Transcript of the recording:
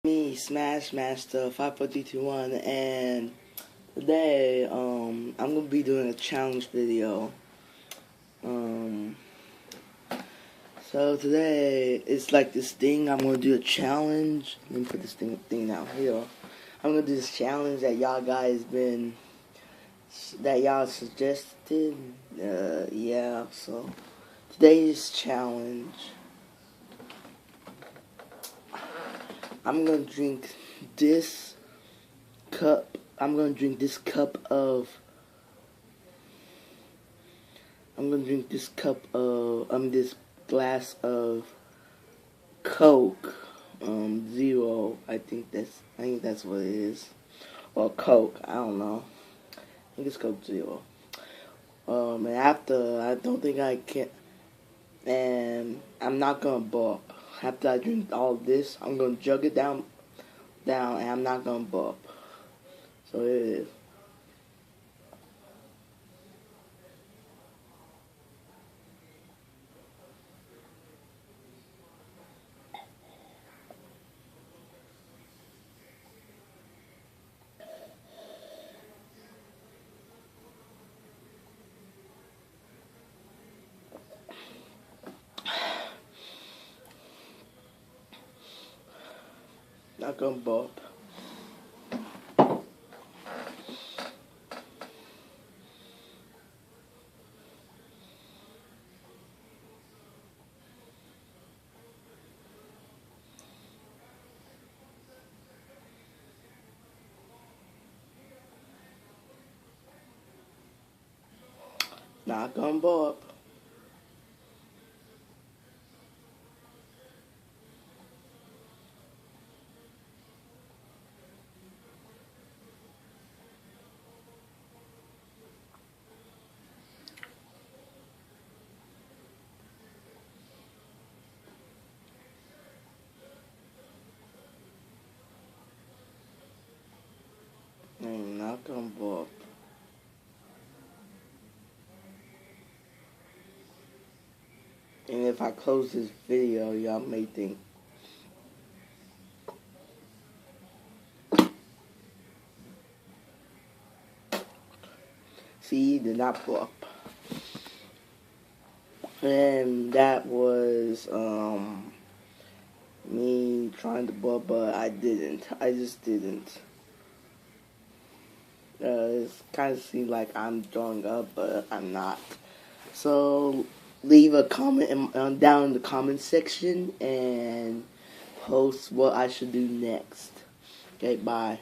Me, Smash Master 54321, and today I'm gonna be doing a challenge video. Um, so today it's like this thing. I'm gonna do a challenge. Let me put this thing down here. I'm gonna do this challenge that y'all suggested. Yeah. So today's challenge, I'm gonna drink this cup. I'm gonna drink this glass of Coke, Zero. I think that's what it is, or Coke. I don't know. I think it's Coke Zero. And after, I don't think I can. And I'm not gonna burp. After I drink all this, I'm gonna jug it down, and I'm not gonna burp. So it is. Not gonna burp. Not gonna burp. Not gonna burp. And if I close this video, y'all may think, see, did not burp. And that was me trying to burp, but I didn't. I just didn't. It kind of seems like I'm throwing up, but I'm not. So leave a comment down in the comment section and post what I should do next. Okay, bye.